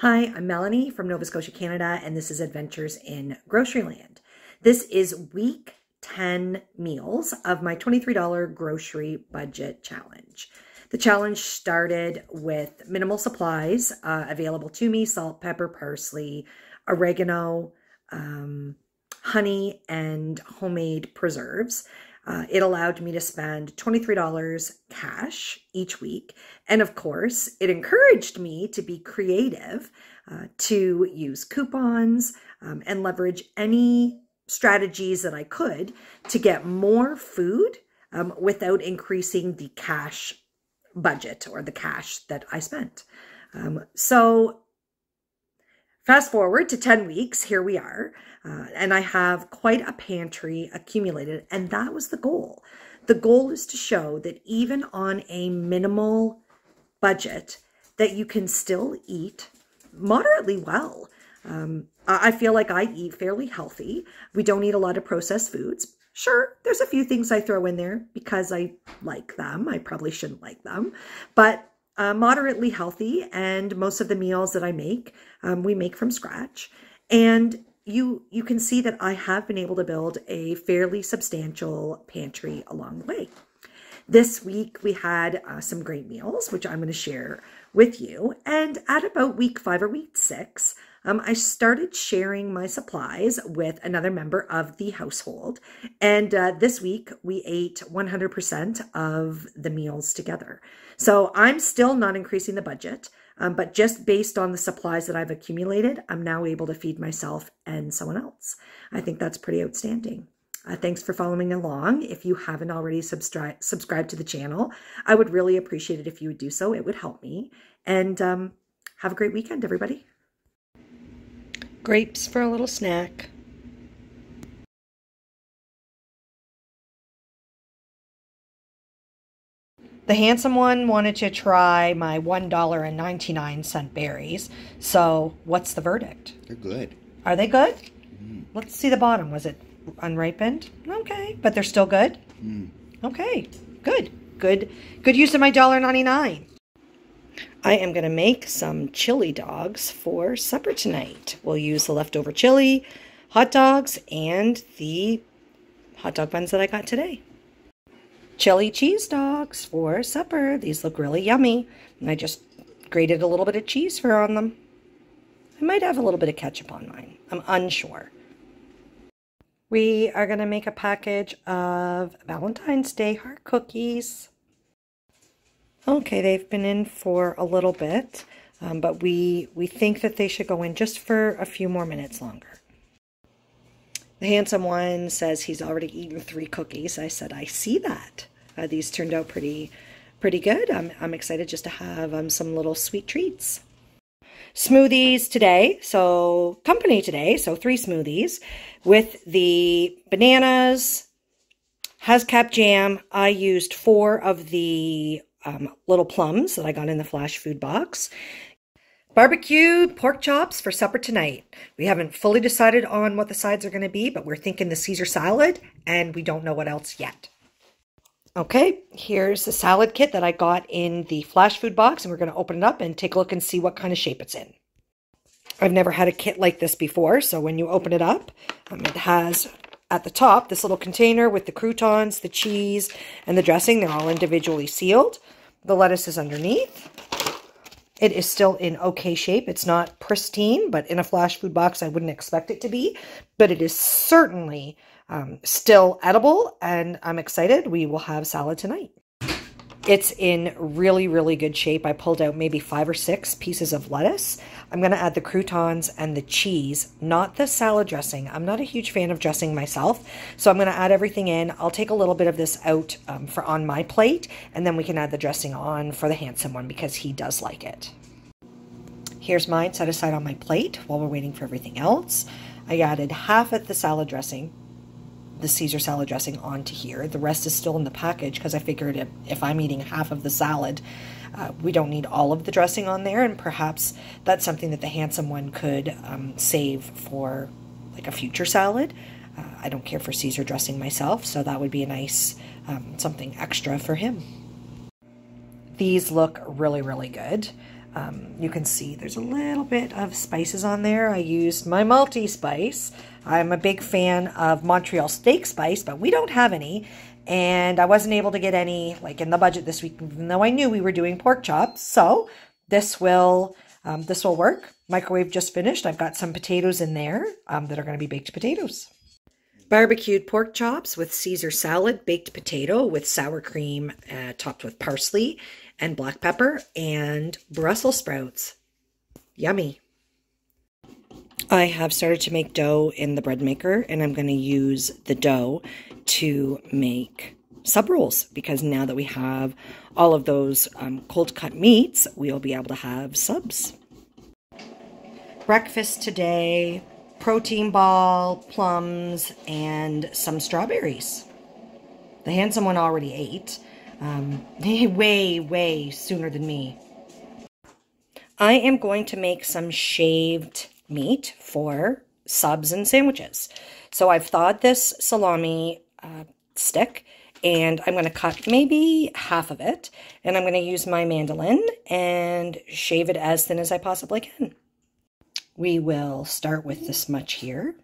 Hi, I'm Melanie from Nova Scotia, Canada, and this is Adventures in Groceryland. This is week 10 meals of my $23 grocery budget challenge. The challenge started with minimal supplies available to me: salt, pepper, parsley, oregano, honey, and homemade preserves. It allowed me to spend $23 cash each week. And of course, it encouraged me to be creative, to use coupons and leverage any strategies that I could to get more food without increasing the cash budget or the cash that I spent. So fast forward to 10 weeks, here we are, and I have quite a pantry accumulated, and that was the goal. The goal is to show that even on a minimal budget, that you can still eat moderately well. I feel like I eat fairly healthy. We don't eat a lot of processed foods. Sure, there's a few things I throw in there because I like them. I probably shouldn't like them, but moderately healthy, and most of the meals that I make, we make from scratch. And you can see that I have been able to build a fairly substantial pantry along the way. This week we had some great meals, which I'm going to share with you. And at about week 5 or week 6, I started sharing my supplies with another member of the household. And this week we ate 100% of the meals together. So I'm still not increasing the budget, but just based on the supplies that I've accumulated, I'm now able to feed myself and someone else. I think that's pretty outstanding. Thanks for following along. If you haven't already subscribed to the channel, I would really appreciate it if you would do so. It would help me. And have a great weekend, everybody. Grapes for a little snack. The handsome one wanted to try my $1.99 berries. So what's the verdict? They're good. Are they good? Let's see the bottom. Was it unripened? Okay, but they're still good? Okay, good. Good use of my $1.99. I am going to make some chili dogs for supper tonight. We'll use the leftover chili, hot dogs, and the hot dog buns that I got today. Chili cheese dogs for supper. These look really yummy. And I just grated a little bit of cheese on them. I might have a little bit of ketchup on mine. I'm unsure. We are going to make a package of Valentine's Day heart cookies. Okay, they've been in for a little bit, but we think that they should go in just for a few more minutes longer. The handsome one says he's already eaten 3 cookies. I said, I see that. These turned out pretty good. I'm excited just to have some little sweet treats. Smoothies today, so company today, so 3 smoothies with the bananas, Hascap jam. I used 4 of the little plums that I got in the FlashFood box. Barbecued pork chops for supper tonight. We haven't fully decided on what the sides are going to be, but we're thinking the Caesar salad, and we don't know what else yet. Okay, here's the salad kit that I got in the FlashFood box, and we're going to open it up and take a look and see what kind of shape it's in. I've never had a kit like this before, so when you open it up, it has at the top this little container with the croutons, the cheese, and the dressing. They're all individually sealed. The lettuce is underneath. It is still in okay shape. It's not pristine, but in a FlashFood box, I wouldn't expect it to be. But it is certainly still edible, and I'm excited. We will have salad tonight. It's in really good shape. I pulled out maybe 5 or 6 pieces of lettuce. I'm going to add the croutons and the cheese, not the salad dressing. I'm not a huge fan of dressing myself, so I'm going to add everything in. I'll take a little bit of this out on my plate, and then we can add the dressing on for the handsome one because he does like it. Here's mine set aside on my plate while we're waiting for everything else. I added half of the salad dressing, the Caesar salad dressing, onto here. The rest is still in the package because I figured if I'm eating half of the salad, we don't need all of the dressing on there, and perhaps that's something that the handsome one could save for like a future salad. I don't care for Caesar dressing myself, so that would be a nice something extra for him. These look really good. You can see there's a little bit of spices on there. I used my multi-spice. I'm a big fan of Montreal steak spice, but we don't have any. And I wasn't able to get any like in the budget this week, even though I knew we were doing pork chops. So this will work. Microwave just finished. I've got some potatoes in there that are going to be baked potatoes. Barbecued pork chops with Caesar salad, baked potato with sour cream topped with parsley and black pepper and Brussels sprouts. Yummy. I have started to make dough in the bread maker, and I'm going to use the dough to make sub rolls, because now that we have all of those cold cut meats, we'll be able to have subs. Breakfast today, protein ball, plums, and some strawberries. The handsome one already ate. Way sooner than me. I am going to make some shaved meat for subs and sandwiches. So I've thawed this salami stick, and I'm going to cut maybe half of it, and I'm going to use my mandolin and shave it as thin as I possibly can. We will start with this much here.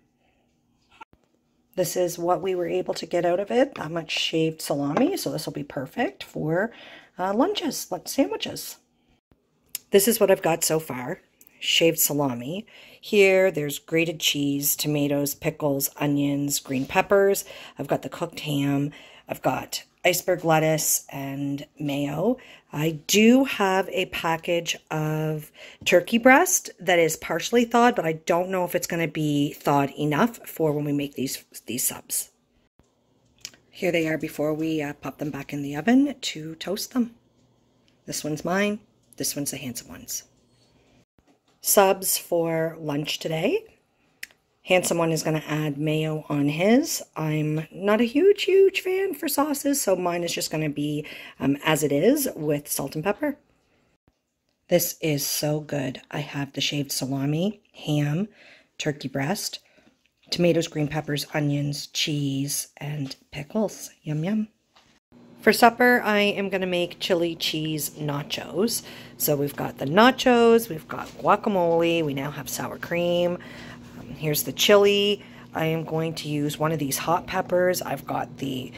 This is what we were able to get out of it, that much shaved salami, so this will be perfect for lunch sandwiches. This is what I've got so far. Shaved salami. Here, there's grated cheese, tomatoes, pickles, onions, green peppers. I've got the cooked ham. I've got iceberg lettuce and mayo. I do have a package of turkey breast that is partially thawed, but I don't know if it's going to be thawed enough for when we make these subs. Here they are before we pop them back in the oven to toast them. This one's mine. This one's the handsome one's. Subs for lunch today. Handsome one is going to add mayo on his. I'm not a huge fan for sauces, so mine is just going to be as it is with salt and pepper. This is so good. I have the shaved salami, ham, turkey breast, tomatoes, green peppers, onions, cheese, and pickles. Yum, yum. For supper, I am going to make chili cheese nachos. So we've got the nachos, we've got guacamole, we now have sour cream. Here's the chili. I am going to use one of these hot peppers. I've got the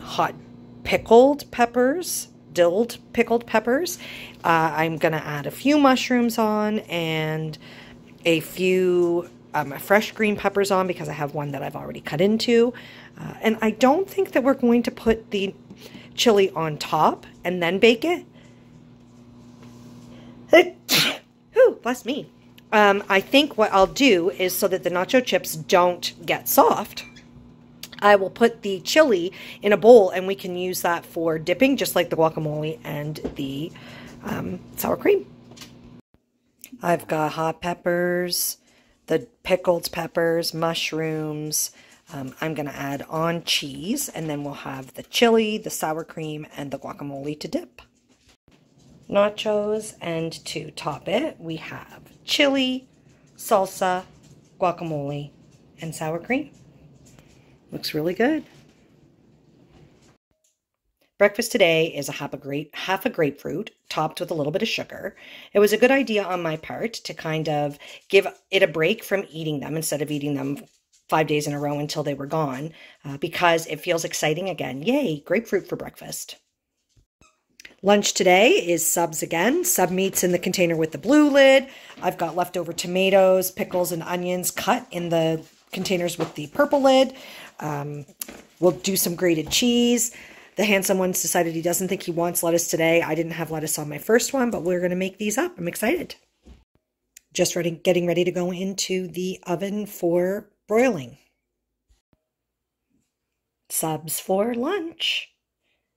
hot pickled peppers, dilled pickled peppers. I'm going to add a few mushrooms on and a few fresh green peppers on because I have one that I've already cut into. And I don't think that we're going to put the chili on top and then bake it. Ooh, bless me. I think what I'll do is, so that the nacho chips don't get soft, I will put the chili in a bowl and we can use that for dipping, just like the guacamole and the sour cream. I've got hot peppers, the pickled peppers, mushrooms. I'm going to add on cheese, and then we'll have the chili, the sour cream, and the guacamole to dip. Nachos, and to top it, we have chili, salsa, guacamole, and sour cream. Looks really good. Breakfast today is half a grapefruit topped with a little bit of sugar. It was a good idea on my part to kind of give it a break from eating them instead of eating them 5 days in a row until they were gone, because it feels exciting again. Yay, grapefruit for breakfast. Lunch today is subs again. Sub meats in the container with the blue lid. I've got leftover tomatoes, pickles, and onions cut in the containers with the purple lid. We'll do some grated cheese. The handsome one's decided he doesn't think he wants lettuce today. I didn't have lettuce on my first one, but we're going to make these up. I'm excited. Just getting ready to go into the oven for broiling. Subs for lunch.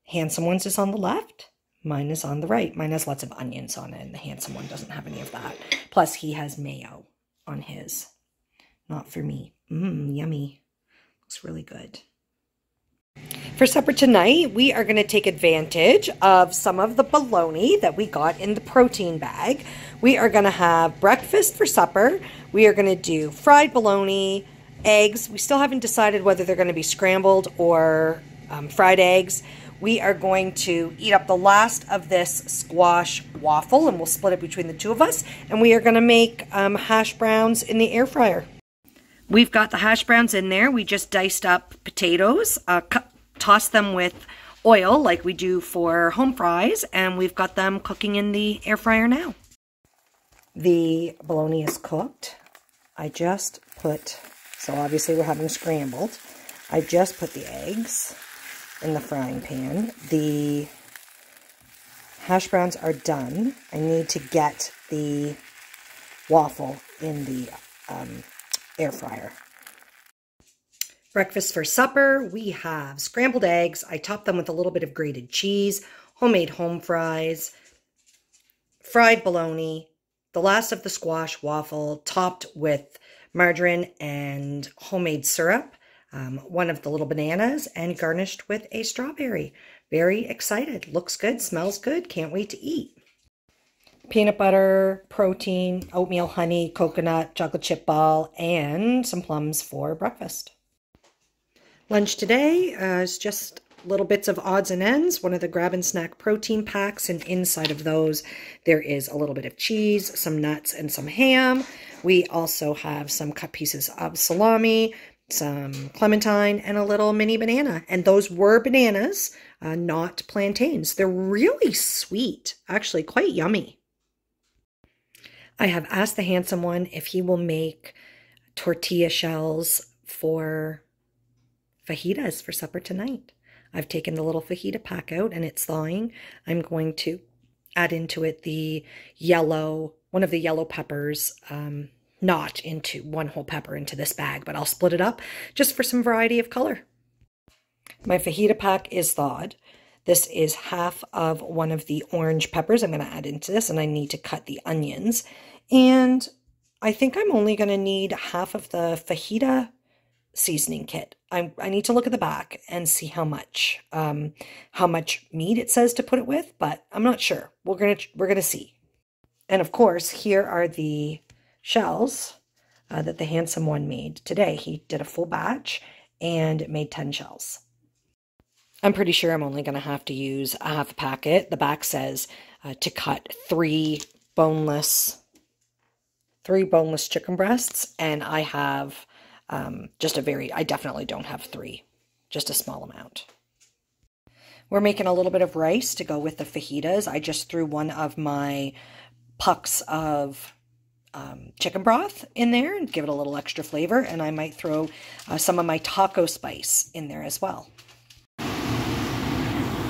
Handsome one's is on the left. Mine is on the right. Mine has lots of onions on it, and the handsome one doesn't have any of that. Plus, he has mayo on his. Not for me. Yummy. Looks really good. For supper tonight, we are going to take advantage of some of the bologna that we got in the protein bag. We are going to have breakfast for supper. We are going to do fried bologna, eggs. We still haven't decided whether they're going to be scrambled or fried eggs. we are going to eat up the last of this squash waffle, and we'll split it between the two of us. And we are going to make hash browns in the air fryer. We've got the hash browns in there. We just diced up potatoes, tossed them with oil like we do for home fries, and we've got them cooking in the air fryer now. The bologna is cooked. I just put, so obviously we're having scrambled. I just put the eggs in the frying pan. The hash browns are done. I need to get the waffle in the air fryer. Breakfast for supper, we have scrambled eggs. I topped them with a little bit of grated cheese, homemade home fries, fried bologna, the last of the squash waffle topped with margarine and homemade syrup, one of the little bananas, and garnished with a strawberry. Very excited. Looks good, smells good, can't wait to eat. Peanut butter, protein, oatmeal, honey, coconut, chocolate chip ball, and some plums for breakfast. Lunch today is just little bits of odds and ends, one of the grab and snack protein packs, and inside of those there is a little bit of cheese, some nuts, and some ham. We also have some cut pieces of salami, some clementine, and a little mini banana. And those were bananas, not plantains. They're really sweet, actually quite yummy. I have asked the handsome one if he will make tortilla shells for fajitas for supper tonight. I've taken the little fajita pack out and it's thawing. I'm going to add into it the yellow, one of the yellow peppers, not into one whole pepper into this bag, but I'll split it up just for some variety of color. My fajita pack is thawed. This is half of one of the orange peppers I'm going to add into this, and I need to cut the onions. And I think I'm only going to need half of the fajita seasoning kit. I need to look at the back and see how much meat it says to put it with, but I'm not sure. We're gonna see. And of course, here are the shells that the handsome one made today. He did a full batch and made 10 shells. I'm pretty sure I'm only going to have to use a half a packet. The back says to cut three boneless chicken breasts, and I have I definitely don't have 3, just a small amount. We're making a little bit of rice to go with the fajitas. I just threw one of my pucks of chicken broth in there and give it a little extra flavor, and I might throw some of my taco spice in there as well.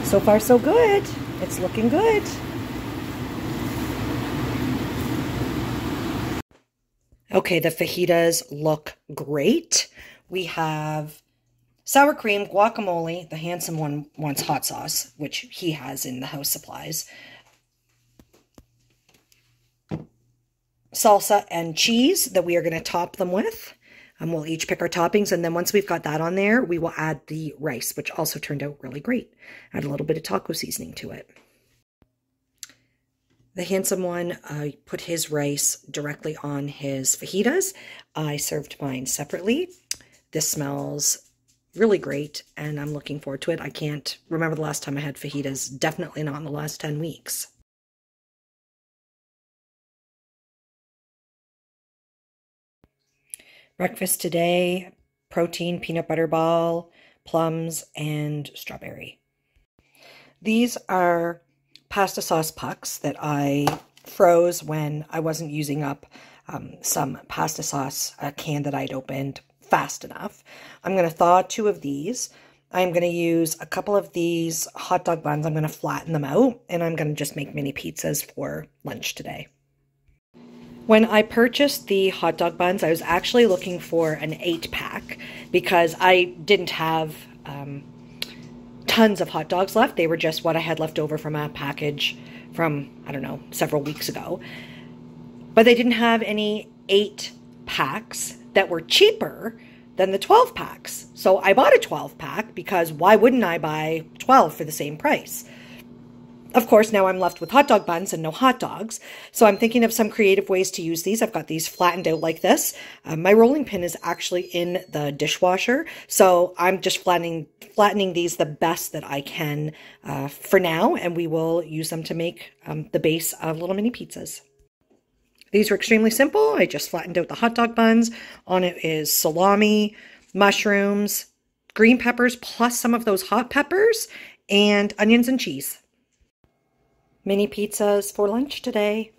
So far, so good. It's looking good. Okay, the fajitas look great. We have sour cream, guacamole. The handsome one wants hot sauce, which he has in the house supplies. Salsa and cheese that we are going to top them with. We'll each pick our toppings, and then once we've got that on there, we will add the rice, which also turned out really great. Add a little bit of taco seasoning to it. The handsome one put his rice directly on his fajitas. I served mine separately. This smells really great, and I'm looking forward to it. I can't remember the last time I had fajitas, definitely not in the last 10 weeks. Breakfast today, protein peanut butter ball, plums, and strawberry. These are pasta sauce pucks that I froze when I wasn't using up some pasta sauce can that I'd opened fast enough. I'm going to thaw 2 of these. I'm going to use a couple of these hot dog buns. I'm going to flatten them out, and I'm going to just make mini pizzas for lunch today. When I purchased the hot dog buns, I was actually looking for an 8-pack because I didn't have tons of hot dogs left. They were just what I had left over from a package from, I don't know, several weeks ago. But they didn't have any 8-packs that were cheaper than the 12-packs. So I bought a 12-pack because why wouldn't I buy 12 for the same price? Of course, now I'm left with hot dog buns and no hot dogs. So I'm thinking of some creative ways to use these. I've got these flattened out like this. My rolling pin is actually in the dishwasher. So I'm just flattening these the best that I can for now. And we will use them to make the base of little mini pizzas. These are extremely simple. I just flattened out the hot dog buns. On it is salami, mushrooms, green peppers, plus some of those hot peppers, and onions and cheese. Mini pizzas for lunch today.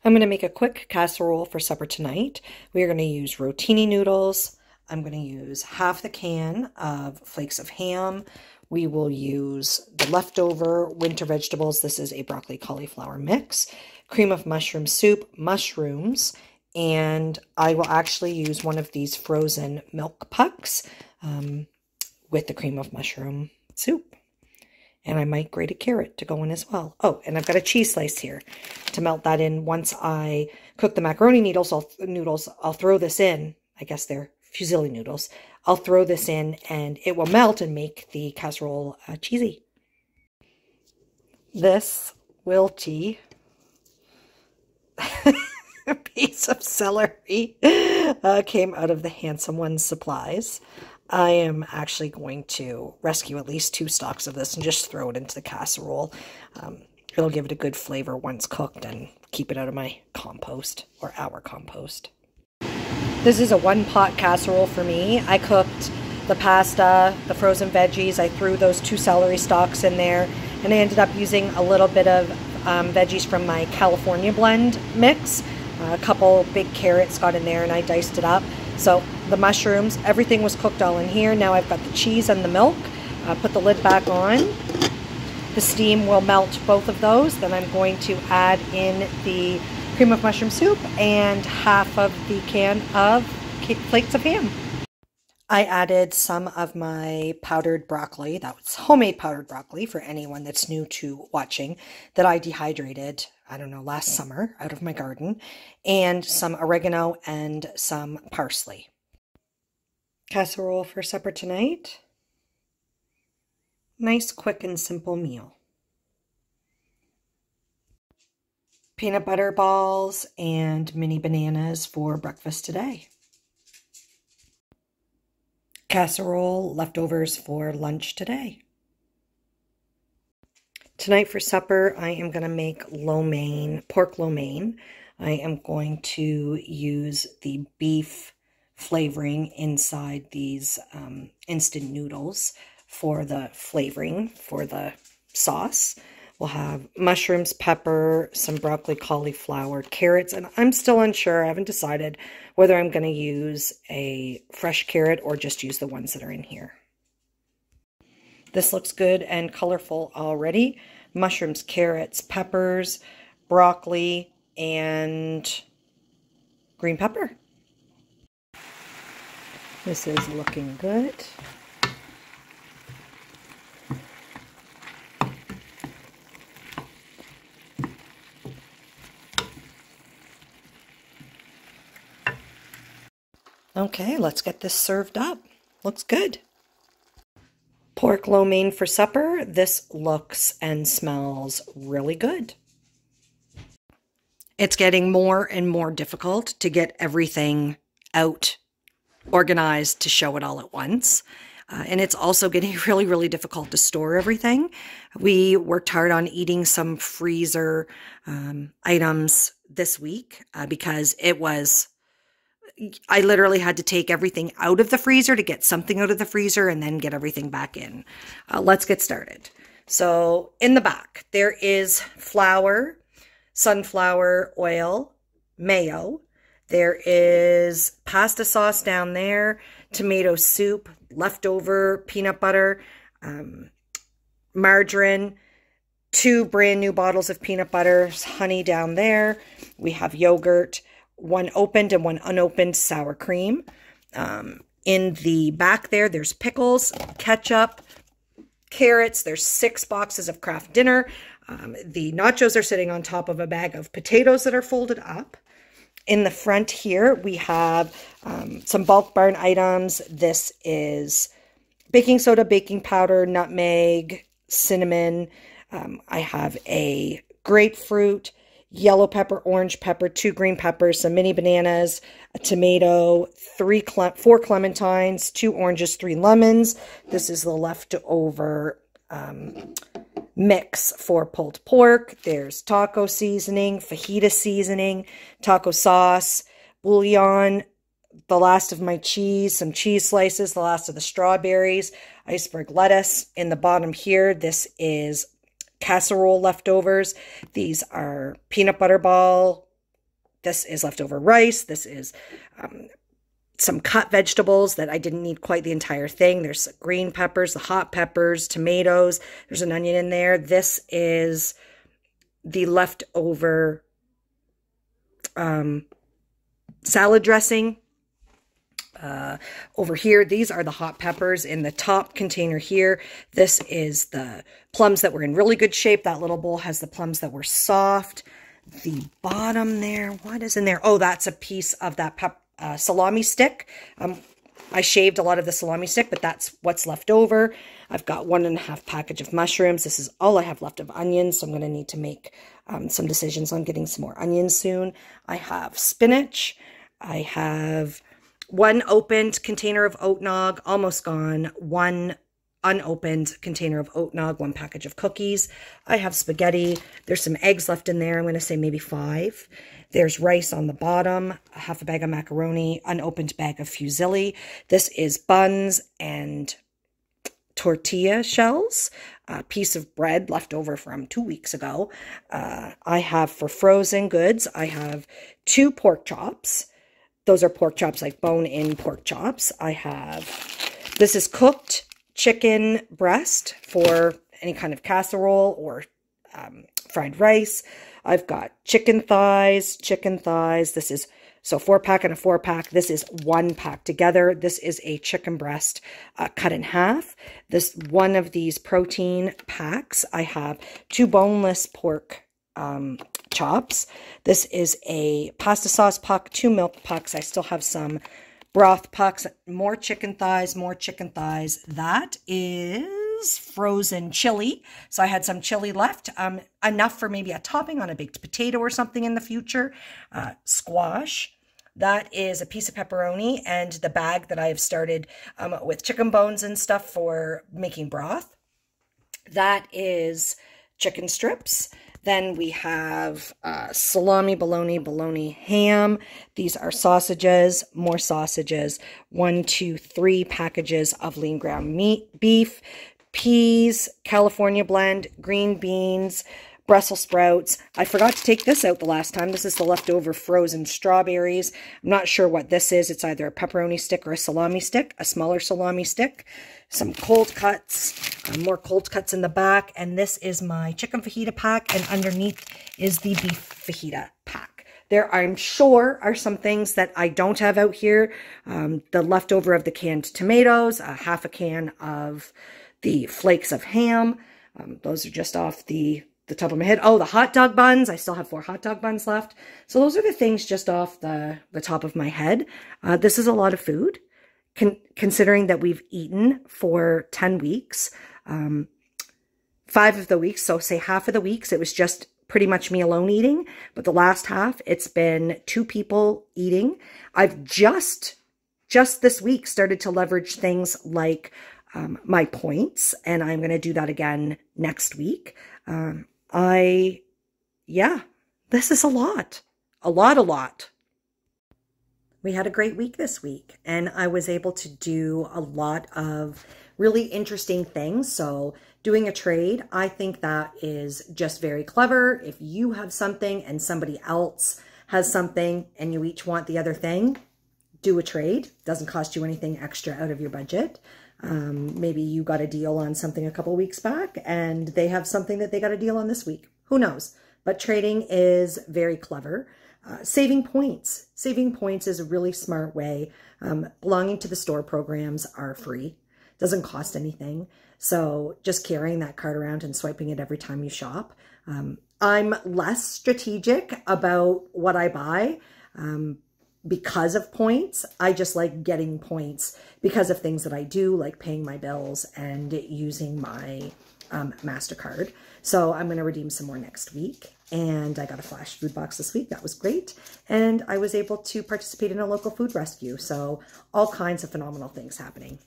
I'm going to make a quick casserole for supper tonight. We are going to use rotini noodles. I'm going to use half the can of flakes of ham. We will use the leftover winter vegetables. This is a broccoli cauliflower mix, cream of mushroom soup, mushrooms, and I will actually use one of these frozen milk pucks with the cream of mushroom soup. And I might grate a carrot to go in as well. Oh, and I've got a cheese slice here to melt that in. Once I cook the macaroni noodles, I'll throw this in. I guess they're fusilli noodles. I'll throw this in and it will melt and make the casserole cheesy. This wilty piece of celery came out of the Handsome Ones supplies. I am actually going to rescue at least 2 stalks of this and just throw it into the casserole. It'll give it a good flavor once cooked and keep it out of my compost or our compost. This is a 1-pot casserole for me. I cooked the pasta, the frozen veggies. I threw those 2 celery stalks in there, and I ended up using a little bit of veggies from my California blend mix. A couple big carrots got in there and I diced it up. So the mushrooms, everything was cooked all in here. Now I've got the cheese and the milk. Put the lid back on. The steam will melt both of those. Then I'm going to add in the cream of mushroom soup and half of the can of flakes of ham. I added some of my powdered broccoli. That was homemade powdered broccoli for anyone that's new to watching, that I dehydrated, I don't know, last summer out of my garden, and some oregano and some parsley. Casserole for supper tonight. Nice, quick, and simple meal. Peanut butter balls and mini bananas for breakfast today. Casserole leftovers for lunch today. Tonight for supper, I am going to make lo mein, pork lo mein. I am going to use the beef flavoring inside these instant noodles for the flavoring for the sauce. We'll have mushrooms, pepper, some broccoli, cauliflower, carrots, and I'm still unsure. I haven't decided whether I'm going to use a fresh carrot or just use the ones that are in here. This looks good and colorful already. Mushrooms, carrots, peppers, broccoli, and green pepper. This is looking good. Okay, let's get this served up. Looks good. Pork lo mein for supper. This looks and smells really good. It's getting more and more difficult to get everything out, organized to show it all at once. And it's also getting really, really difficult to store everything. We worked hard on eating some freezer items this week because I literally had to take everything out of the freezer to get something out of the freezer and then get everything back in. Let's get started. So in the back, there is flour, sunflower oil, mayo. There is pasta sauce down there, tomato soup, leftover peanut butter, margarine, 2 brand new bottles of peanut butter, honey down there. We have yogurt, 1 opened and 1 unopened sour cream. In the back there's pickles, ketchup, carrots. There's 6 boxes of Kraft Dinner. The nachos are sitting on top of a bag of potatoes that are folded up. In the front here, we have some bulk barn items. This is baking soda, baking powder, nutmeg, cinnamon. I have a grapefruit, yellow pepper, orange pepper, 2 green peppers, some mini bananas, a tomato, 4 clementines, 2 oranges, 3 lemons. This is the leftover mix for pulled pork. There's taco seasoning, fajita seasoning, taco sauce, bouillon, the last of my cheese, some cheese slices, the last of the strawberries, iceberg lettuce. In the bottom here, this is casserole leftovers. These are peanut butter ball. This is leftover rice. This is some cut vegetables that I didn't need quite the entire thing. There's green peppers, the hot peppers, tomatoes. There's an onion in there. This is the leftover salad dressing. Over here, these are the hot peppers in the top container here. This is the plums that were in really good shape. That little bowl has the plums that were soft. The bottom there, what is in there? Oh, that's a piece of that salami stick. I shaved a lot of the salami stick, but that's what's left over. I've got 1.5 package of mushrooms. This is all I have left of onions, so I'm going to need to make some decisions on getting some more onions soon. I have spinach. I have 1 opened container of oat nog, almost gone. 1 unopened container of oat nog, 1 package of cookies. I have spaghetti. There's some eggs left in there. I'm going to say maybe 5. There's rice on the bottom, 1/2 bag of macaroni, unopened bag of fusilli. This is buns and tortilla shells, a piece of bread left over from 2 weeks ago. I have for frozen goods, I have 2 pork chops. Those are pork chops, like bone-in pork chops. This is cooked chicken breast for any kind of casserole or fried rice. I've got chicken thighs. This is, so 4-pack and a 4-pack. This is 1 pack together. This is a chicken breast cut in half. This one of these protein packs, I have 2 boneless pork chops. This is a pasta sauce puck, 2 milk pucks. I still have some broth pucks, more chicken thighs. That is frozen chili. So I had some chili left, enough for maybe a topping on a baked potato or something in the future. Squash. That is a piece of pepperoni and the bag that I have started with chicken bones and stuff for making broth. That is chicken strips. Then we have salami, bologna, ham. These are sausages, more sausages. 1, 2, 3 packages of lean ground beef, peas, California blend, green beans, Brussels sprouts. I forgot to take this out the last time. This is the leftover frozen strawberries. I'm not sure what this is. It's either a pepperoni stick or a salami stick, a smaller salami stick. Some cold cuts, more cold cuts in the back. And this is my chicken fajita pack. And underneath is the beef fajita pack. There, I'm sure, are some things that I don't have out here. The leftover of the canned tomatoes, 1/2 can of the flakes of ham. Those are just off the top of my head. Oh, the hot dog buns. I still have 4 hot dog buns left. So those are the things just off the top of my head. This is a lot of food, considering that we've eaten for 10 weeks. 5 of the weeks, so say half of the weeks, it was just pretty much me alone eating. But the last half, it's been 2 people eating. I've just this week started to leverage things like my points, and I'm going to do that again next week. This is a lot. We had a great week this week, and I was able to do a lot of really interesting things. So doing a trade, I think that is just very clever. If you have something and somebody else has something and you each want the other thing, do a trade. Doesn't cost you anything extra out of your budget. Maybe you got a deal on something a couple weeks back and they have something that they got a deal on this week. Who knows? But trading is very clever. Saving points. Saving points is a really smart way. Belonging to the store programs are free. Doesn't cost anything. So just carrying that card around and swiping it every time you shop. I'm less strategic about what I buy. because of points. I just like getting points because of things that I do, like paying my bills and using my MasterCard. So I'm going to redeem some more next week. And I got a FlashFood box this week. That was great. And I was able to participate in a local food rescue. So all kinds of phenomenal things happening.